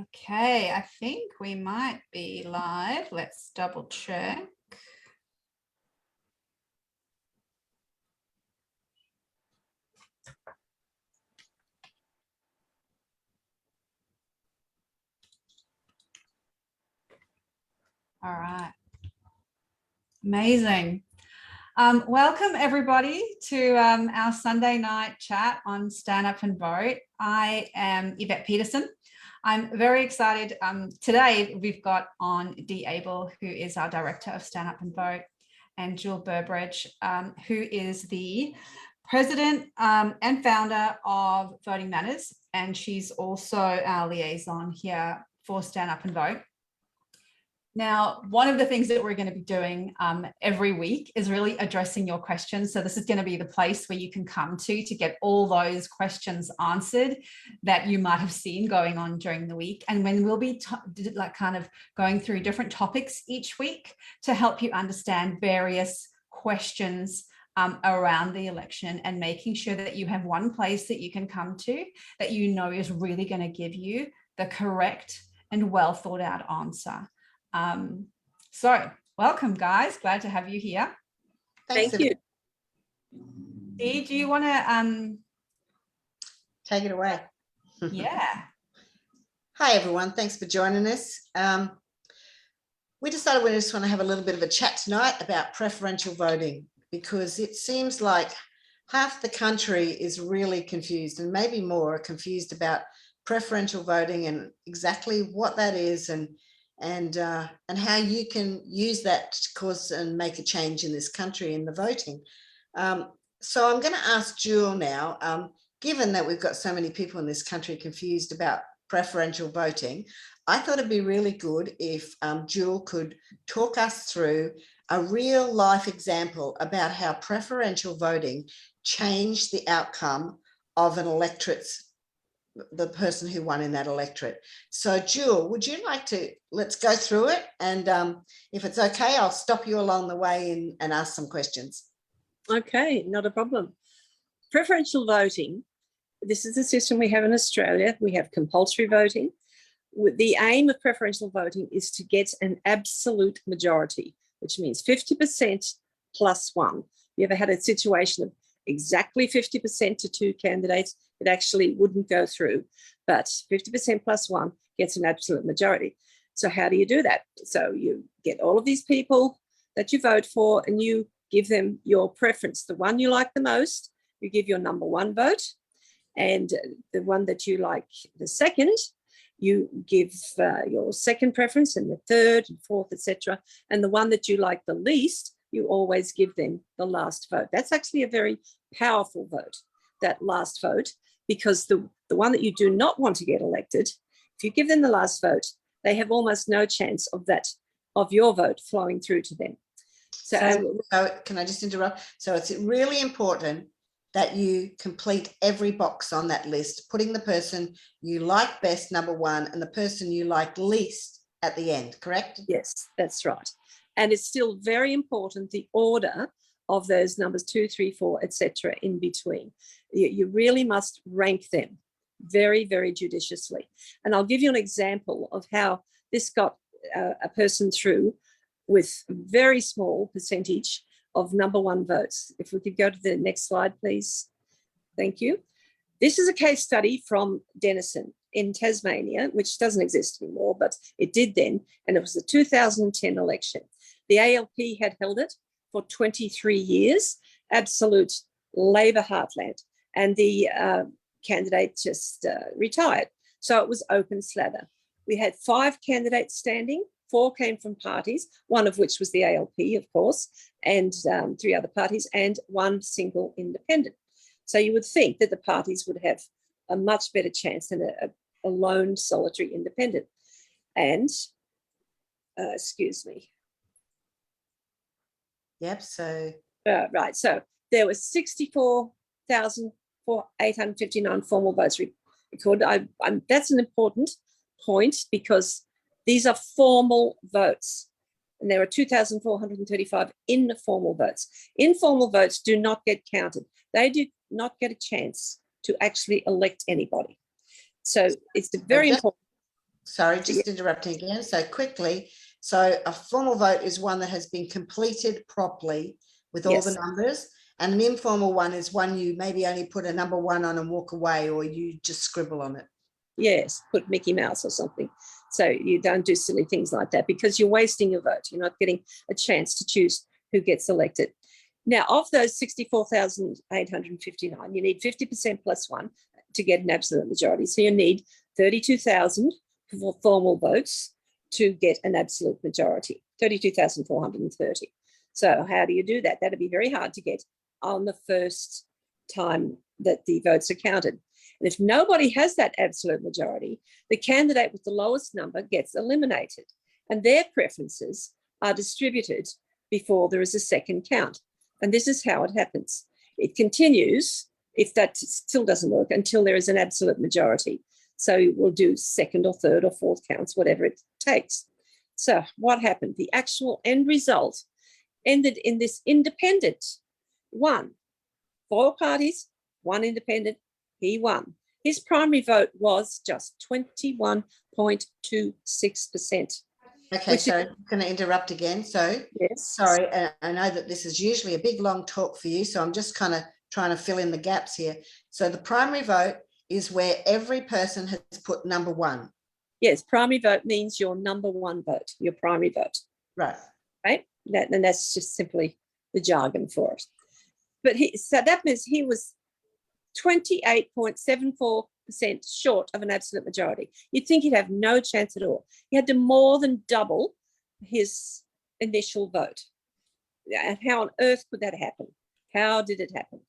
Okay, I think we might be live. Let's double check. All right. Amazing. Welcome everybody to our Sunday night chat on Stand Up and Vote. I am Yvette Peterson. I'm very excited. Today we've got on Abell, who is our Director of Stand Up and Vote, and Burbridge, who is the President and founder of Voting Matters, and she's also our liaison here for Stand Up and Vote. Now, one of the things that we're going to be doing every week is really addressing your questions. So this is going to be the place where you can come to get all those questions answered that you might have seen going on during the week. And when we'll be kind of going through different topics each week to help you understand various questions around the election, and making sure that you have one place that you can come to that you know is really going to give you the correct and well thought out answer. So welcome, guys. Glad to have you here. Thank you. Dee, do you want to take it away? Yeah. Hi, everyone. Thanks for joining us. We decided we just want to have a little bit of a chat tonight about preferential voting, because it seems like half the country is really confused, and maybe more are confused about preferential voting and exactly what that is, and how you can use that to cause and make a change in this country in the voting. So I'm going to ask Jewel now, given that we've got so many people in this country confused about preferential voting, I thought it'd be really good if Jewel could talk us through a real life example about how preferential voting changed the outcome of an electorate's, the person who won in that electorate. So Jewel, would you like to, let's go through it, and if it's okay, I'll stop you along the way and ask some questions. Okay, not a problem. Preferential voting, this is the system we have in Australia. We have compulsory voting. The aim of preferential voting is to get an absolute majority, which means 50% plus one. You ever had a situation of exactly 50% to two candidates? It actually wouldn't go through, but 50% plus one gets an absolute majority. So how do you do that? So you get all of these people that you vote for, and you give them your preference, the one you like the most. You give your number one vote, and the one that you like the second, you give your second preference, and the third and fourth, etc. And the one that you like the least, you always give them the last vote. That's actually a very powerful vote, that last vote, because the one that you do not want to get elected, if you give them the last vote, they have almost no chance of your vote flowing through to them. So can I just interrupt? So it's really important that you complete every box on that list, putting the person you like best, number one, and the person you like least at the end, correct? Yes, that's right. And it's still very important, the order of those numbers 2, 3, 4, etc. in between. You really must rank them very, very judiciously. And I'll give you an example of how this got a person through with a very small percentage of number one votes. If we could go to the next slide, please. Thank you. This is a case study from Denison in Tasmania, which doesn't exist anymore, but it did then, and it was the 2010 election. The ALP had held it for 23 years, absolute Labor heartland, and the candidate just retired. So it was open slather. We had 5 candidates standing. 4 came from parties, one of which was the ALP, of course, and 3 other parties, and 1 single independent. So you would think that the parties would have a much better chance than a lone solitary independent. And, excuse me. Yep, so. Right, so there were 64,859 formal votes recorded. That's an important point, because these are formal votes, and there are 2,435 informal votes. Informal votes do not get counted. They do not get a chance to actually elect anybody. So it's very important. Sorry, just interrupting again. So quickly, so a formal vote is one that has been completed properly with all the numbers, and an informal one is one you maybe only put a number 1 on and walk away, or you just scribble on it. Yes, put Mickey Mouse or something. So you don't do silly things like that because you're wasting your vote. You're not getting a chance to choose who gets elected. Now, of those 64,859, you need 50% plus 1 to get an absolute majority. So you need 32,000 for formal votes to get an absolute majority, 32,430. So how do you do that? That'd be very hard to get on the first time that the votes are counted. And if nobody has that absolute majority, the candidate with the lowest number gets eliminated, and their preferences are distributed before there is a second count. And this is how it happens. It continues, if that still doesn't work, until there is an absolute majority. So we'll do second or third or fourth counts, whatever it takes. So what happened? The actual end result ended in this independent one. 4 parties, 1 independent, he won. His primary vote was just 21.26%. Okay, so I'm going to interrupt again. So, sorry, I know that this is usually a big, long talk for you, so I'm just kind of trying to fill in the gaps here. So the primary vote is where every person has put number 1. Yes, primary vote means your number 1 vote, your primary vote. Right. Right? And that's just simply the jargon for it. But so that means he was 28.74% short of an absolute majority. You'd think he'd have no chance at all. He had to more than double his initial vote. And how on earth could that happen? How did it happen?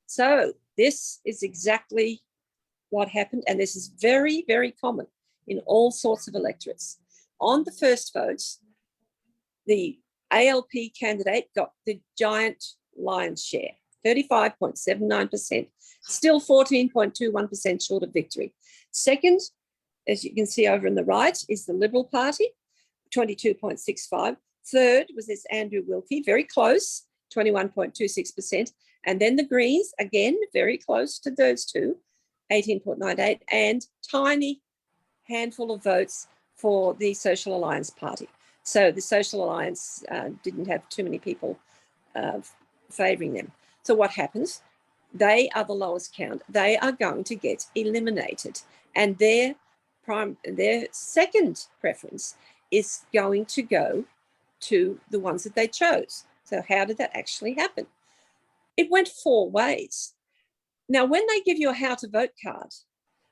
So this is exactly what happened. And this is very, very common in all sorts of electorates. On the first votes, the ALP candidate got the giant lion's share, 35.79%, still 14.21% short of victory. Second, as you can see over on the right, is the Liberal Party, 22.65. Third was this Andrew Wilkie, very close, 21.26%. And then the Greens, again, very close to those two, 18.98, and tiny handful of votes for the Social Alliance Party. So the Social Alliance didn't have too many people favouring them. So what happens? They are the lowest count. They are going to get eliminated. And their second preference is going to go to the ones that they chose. So how did that actually happen? It went 4 ways. Now, when they give you a how to vote card,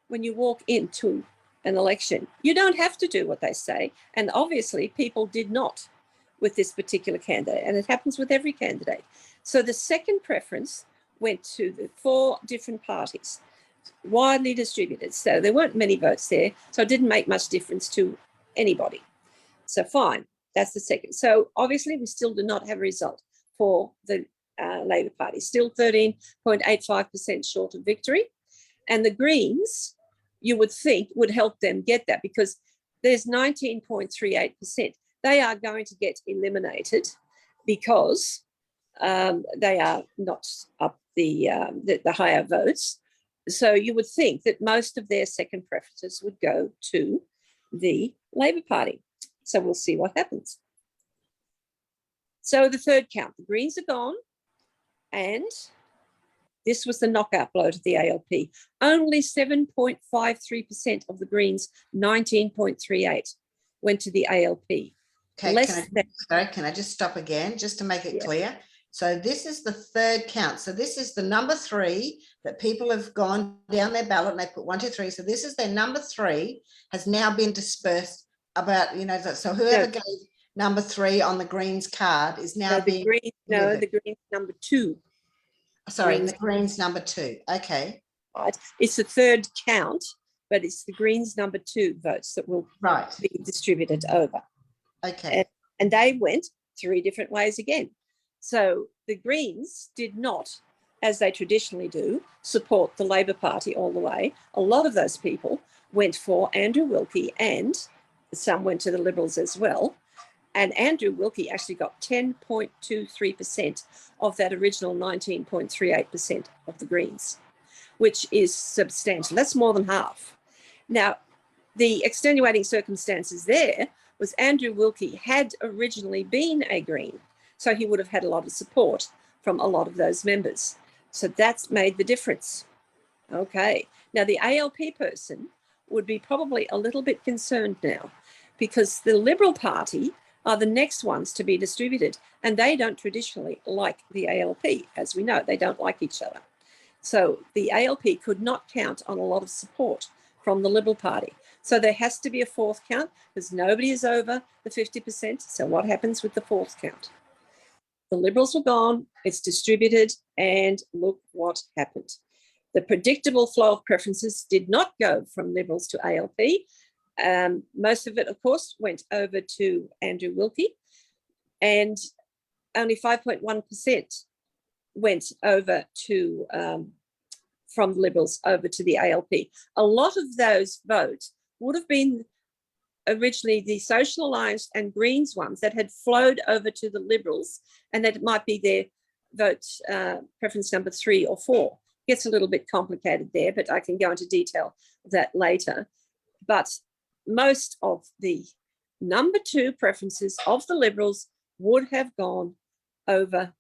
when you walk into an election, you don't have to do what they say. And obviously people did not with this particular candidate. And it happens with every candidate. So the second preference went to the 4 different parties, widely distributed. So there weren't many votes there. So it didn't make much difference to anybody. So fine, that's the second. So obviously we still do not have a result for the Labor Party, still 13.85% short of victory. And the Greens, you would think, would help them get that because there's 19.38%. They are going to get eliminated because they are not up the higher votes. So you would think that most of their second preferences would go to the Labor Party. So we'll see what happens. So the third count, the Greens are gone, and this was the knockout blow to the ALP. Only 7.53% of the Greens, 19.38, went to the ALP. Okay, can I just stop again, just to make it clear? So this is the third count. So this is the number 3 that people have gone down their ballot and they put 1, 2, 3. So this is their number 3 has now been dispersed about, so whoever gave number 3 on the Greens card is now being... the Greens number 2. Sorry, the Greens number 2. Okay. Right. It's the third count, but it's the Greens number 2 votes that will be distributed over. Okay. And they went 3 different ways again. So the Greens did not, as they traditionally do, support the Labor Party all the way. A lot of those people went for Andrew Wilkie, and some went to the Liberals as well. And Andrew Wilkie actually got 10.23% of that original 19.38% of the Greens, which is substantial. That's more than half. Now, The extenuating circumstances there was Andrew Wilkie had originally been a Green, so he would have had a lot of support from a lot of those members. So that's made the difference. Okay, now the ALP person would be probably a little bit concerned now, because the Liberal Party are the next ones to be distributed, and they don't traditionally like the ALP. As we know, they don't like each other. So the ALP could not count on a lot of support from the Liberal Party. So there has to be a fourth count, because nobody is over the 50%. So what happens with the fourth count? The Liberals were gone, it's distributed, and look what happened. The predictable flow of preferences did not go from Liberals to ALP. Most of it, of course, went over to Andrew Wilkie, and only 5.1% went over to, from Liberals over to the ALP. A lot of those votes would have been originally the Social Alliance and Greens ones that had flowed over to the Liberals, and that might be their vote preference number 3 or 4. Gets a little bit complicated there, but I can go into detail of that later. But most of the number 2 preferences of the Liberals would have gone over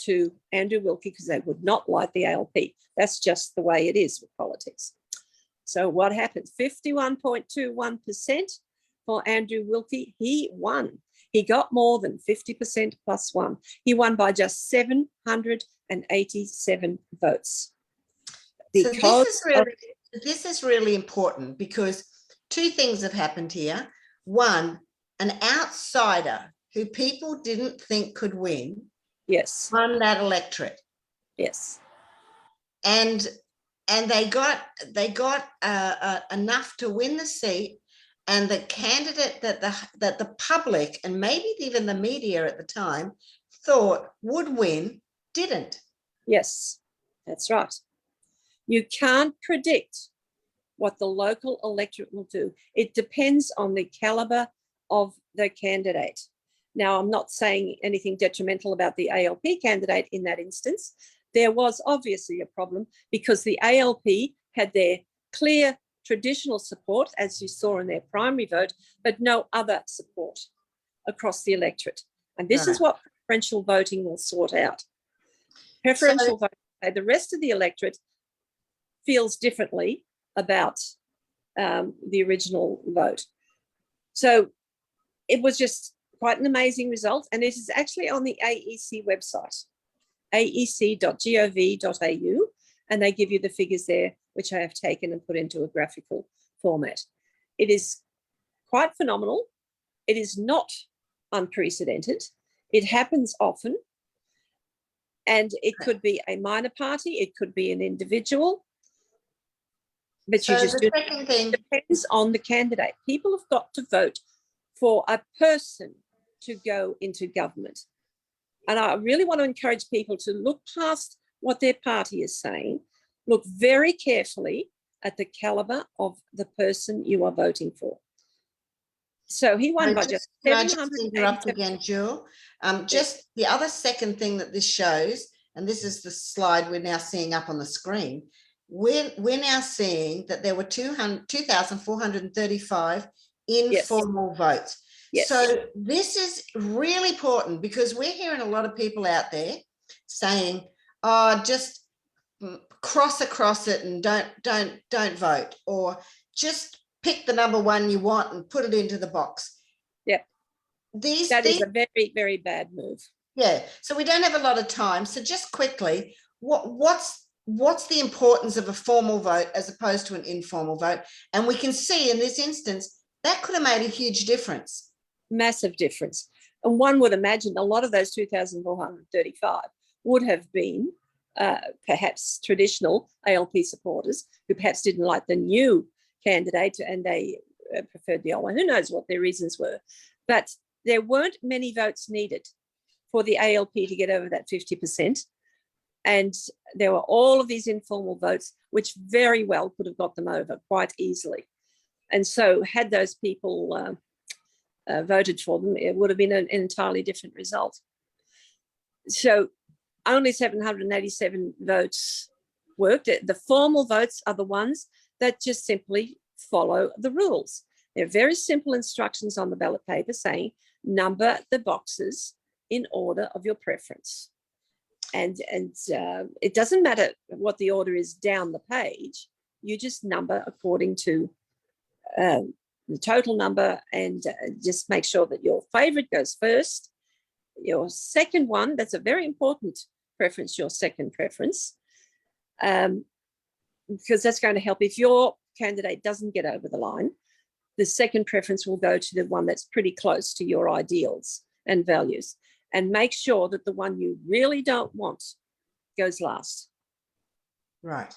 to Andrew Wilkie, because they would not like the ALP. That's just the way it is with politics. So what happened? 51.21% for Andrew Wilkie. He won. He got more than 50% plus 1. He won by just 787 votes. So this is really important, because 2 things have happened here. One, an outsider who people didn't think could win, yes, won that electorate. Yes. And they got enough to win the seat, and the candidate that the public and maybe even the media at the time thought would win didn't. Yes, that's right. You can't predict what the local electorate will do. It depends on the caliber of the candidate. Now, I'm not saying anything detrimental about the ALP candidate in that instance. There was obviously a problem, because the ALP had their clear traditional support, as you saw in their primary vote, but no other support across the electorate. And this is what preferential voting will sort out. Preferential voting, the rest of the electorate feels differently about the original vote. So it was just quite an amazing result, and it is actually on the AEC website, aec.gov.au, and they give you the figures there, which I have taken and put into a graphical format. It is quite phenomenal. It is not unprecedented. It happens often, and it could be a minor party, it could be an individual, but so you just do. Second thing, it depends on the candidate. People have got to vote for a person to go into government. And I really want to encourage people to look past what their party is saying, look very carefully at the caliber of the person you are voting for. So he won by just 700. Can I just interrupt again, Jill? Just the other second thing that this shows, and this is the slide we're now seeing up on the screen, we're now seeing that there were 2,435 informal votes. Yes. So this is really important, because we're hearing a lot of people out there saying, oh, just cross across it and don't vote, or just pick the number 1 you want and put it into the box. Yep. That is a very, very bad move. Yeah. So we don't have a lot of time. So just quickly, what's the importance of a formal vote as opposed to an informal vote? And we can see in this instance, that could have made a huge difference. Massive difference. And one would imagine a lot of those 2,435 would have been perhaps traditional ALP supporters who perhaps didn't like the new candidate and they preferred the old one. Who knows what their reasons were? But there weren't many votes needed for the ALP to get over that 50%. And there were all of these informal votes, which very well could have got them over quite easily. And so had those people voted for them, it would have been an entirely different result. So only 787 votes worked. The formal votes are the ones that just simply follow the rules. There are very simple instructions on the ballot paper saying number the boxes in order of your preference. And it doesn't matter what the order is down the page. You just number according to the total number, and just make sure that your favorite goes first. Your second one, that's a very important preference, your second preference, because that's going to help. If your candidate doesn't get over the line, the second preference will go to the one that's pretty close to your ideals and values. And make sure that the one you really don't want goes last. Right.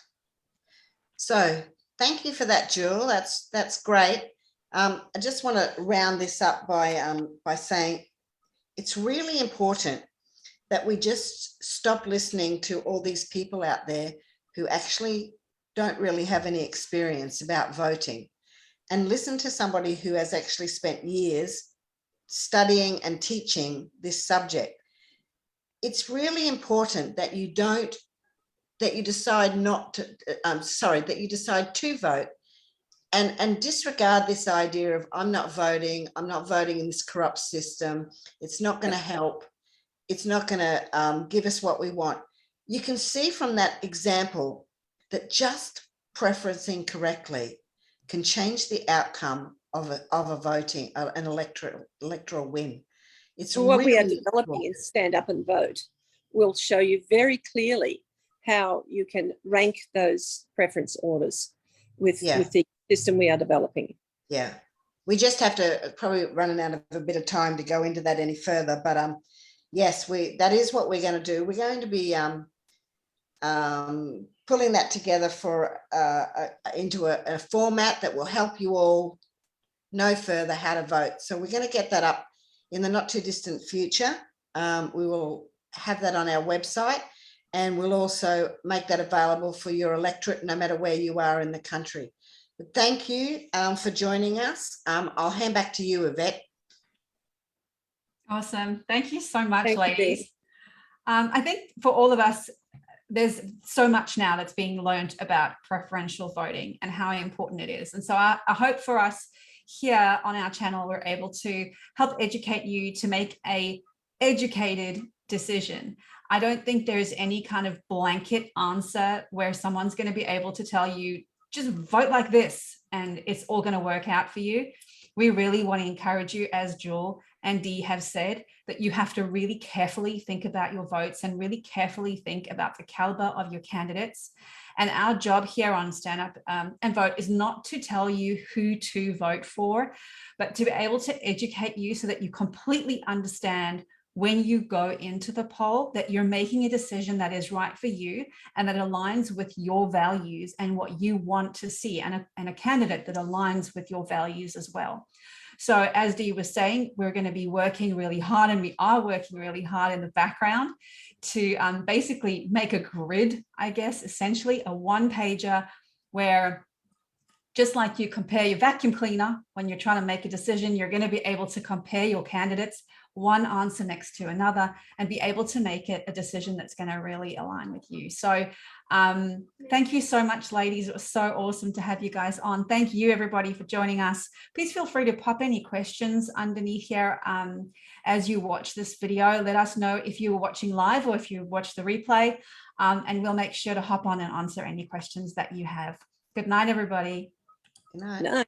So thank you for that, Jewel. That's great. I just want to round this up by saying it's really important that we just stop listening to all these people out there who actually don't really have any experience about voting, and listen to somebody who has actually spent years studying and teaching this subject. It's really important that you decide to vote and disregard this idea of I'm not voting in this corrupt system. It's not going to help. It's not going to give us what we want. You can see from that example that just preferencing correctly can change the outcome of a voting, an electoral win. It's so what really we are developing in Stand Up and Vote will show you very clearly how you can rank those preference orders with the system we are developing. Yeah, we just have to probably running out of a bit of time to go into that any further, but yes, that is what we're going to do. We're going to be pulling that together for into a format that will help you all know further how to vote. So we're going to get that up in the not too distant future. We will have that on our website, and we'll also make that available for your electorate, no matter where you are in the country. But thank you for joining us. I'll hand back to you, Yvette. Awesome. Thank you so much, Thank you, ladies. Dee. I think for all of us, there's so much now that's being learned about preferential voting and how important it is. And so I hope for us here on our channel, we're able to help educate you to make a educated decision. I don't think there's any kind of blanket answer where someone's going to be able to tell you, just vote like this and it's all going to work out for you. We really want to encourage you, as Jewel and Dee have said, that you have to really carefully think about your votes and really carefully think about the caliber of your candidates. And our job here on Stand Up and Vote is not to tell you who to vote for, but to be able to educate you so that you completely understand when you go into the poll that you're making a decision that is right for you and that aligns with your values and what you want to see, and a candidate that aligns with your values as well. So as Dee was saying, we're going to be working really hard, and we are working really hard in the background to basically make a grid, I guess, essentially a one-pager where, just like you compare your vacuum cleaner when you're trying to make a decision, you're going to be able to compare your candidates, one answer next to another, and be able to make it a decision that's going to really align with you. So thank you so much, ladies. It was so awesome to have you guys on. Thank you, everybody, for joining us. Please feel free to pop any questions underneath here as you watch this video. Let us know if you were watching live or if you watched the replay, and we'll make sure to hop on and answer any questions that you have. Good night, everybody. Good night. No.